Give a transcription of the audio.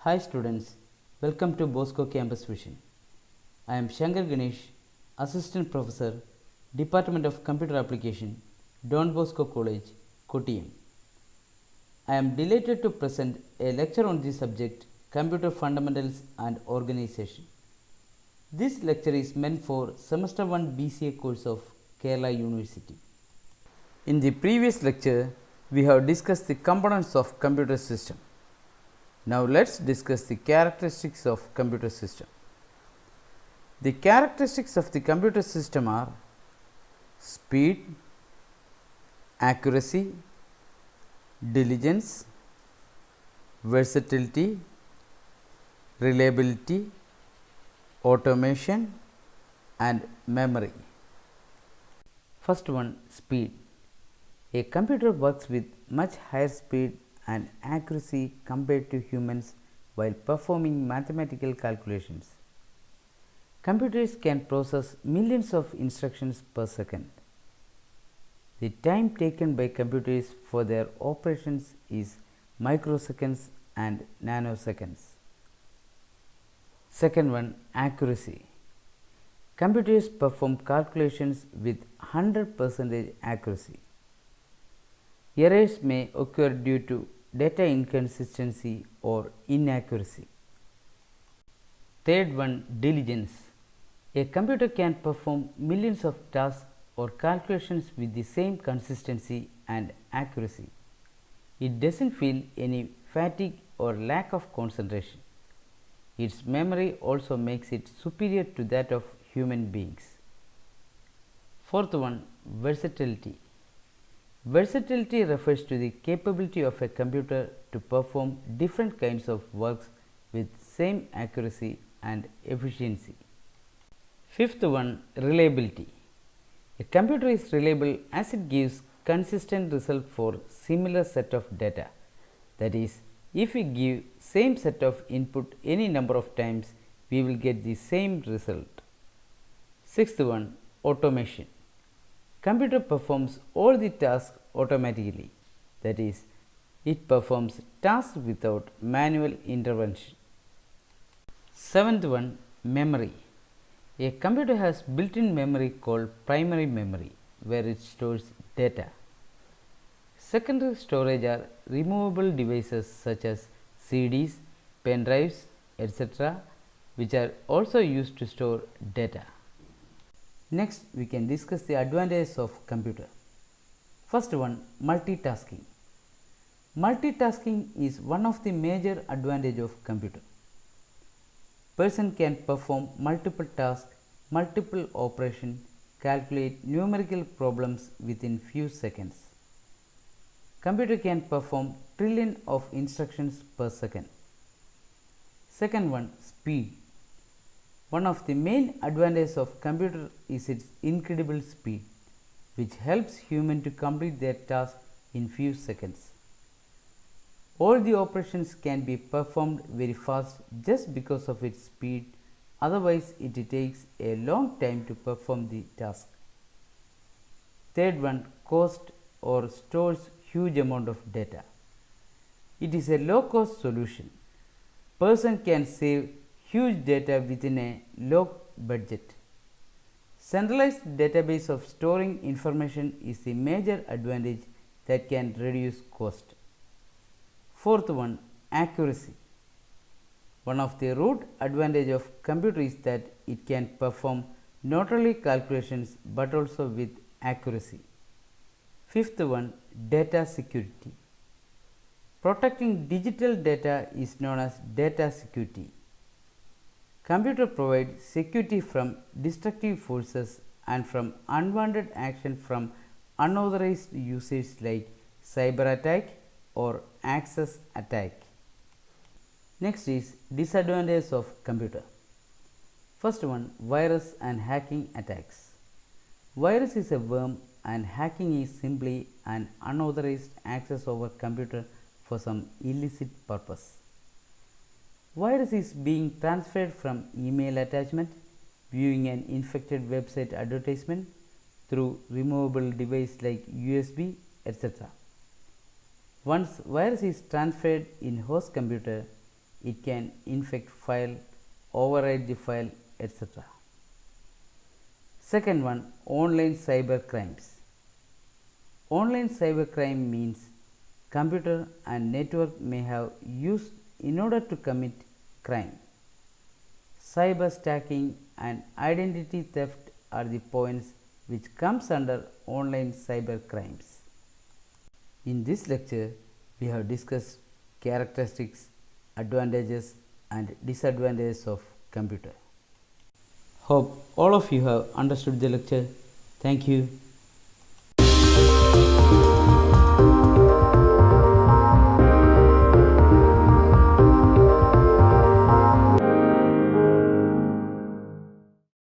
Hi students, welcome to Bosco Campus Vision. I am Shankar Ganesh, Assistant Professor, Department of Computer Application, Don Bosco College, Kottayam. I am delighted to present a lecture on the subject Computer Fundamentals and Organization. This lecture is meant for Semester 1 BCA course of Kerala University. In the previous lecture, we have discussed the components of computer system. Now let's discuss the characteristics of computer system. The characteristics of the computer system are speed, accuracy, diligence, versatility, reliability, automation and memory. First one, speed. A computer works with much higher speed and accuracy compared to humans while performing mathematical calculations. Computers can process millions of instructions per second. The time taken by computers for their operations is microseconds and nanoseconds. Second one, accuracy. Computers perform calculations with 100% accuracy. Errors may occur due to data inconsistency or inaccuracy. Third one, diligence. A computer can perform millions of tasks or calculations with the same consistency and accuracy. It doesn't feel any fatigue or lack of concentration. Its memory also makes it superior to that of human beings. Fourth one, versatility. Versatility refers to the capability of a computer to perform different kinds of works with same accuracy and efficiency. Fifth one, reliability. A computer is reliable as it gives consistent result for similar set of data. That is, if we give same set of input any number of times, we will get the same result. Sixth one, automation. Computer performs all the tasks automatically, that is, it performs tasks without manual intervention. Seventh one, memory. A computer has built-in memory called primary memory, where it stores data. Secondary storage are removable devices such as CDs, pen drives, etc., which are also used to store data. Next, we can discuss the advantages of computer. First one, multitasking. Multitasking is one of the major advantage of computer. Person can perform multiple tasks, multiple operations, calculate numerical problems within few seconds. Computer can perform trillion of instructions per second. Second one, speed. One of the main advantages of computer is its incredible speed, which helps human to complete their task in few seconds. All the operations can be performed very fast just because of its speed, otherwise it takes a long time to perform the task. Third one, cost or stores huge amount of data. It is a low cost solution. Person can save huge data within a low budget. Centralized database of storing information is the major advantage that can reduce cost. Fourth one, accuracy. One of the root advantage of computer is that it can perform not only calculations but also with accuracy. Fifth one, data security. Protecting digital data is known as data security. Computer provides security from destructive forces and from unwanted action from unauthorized users like cyber attack or access attack. Next is disadvantages of computer. First one, virus and hacking attacks. Virus is a worm and hacking is simply an unauthorized access over computer for some illicit purpose. Virus is being transferred from email attachment, viewing an infected website advertisement through removable device like USB, etc. Once virus is transferred in host computer, It can infect file, overwrite the file, etc. Second one, online cyber crimes. Online cybercrime means computer and network may have used in order to commit crime. Cyber stacking and identity theft are the points which comes under online cyber crimes. In this lecture, we have discussed characteristics, advantages and disadvantages of computer. Hope all of you have understood the lecture. Thank you.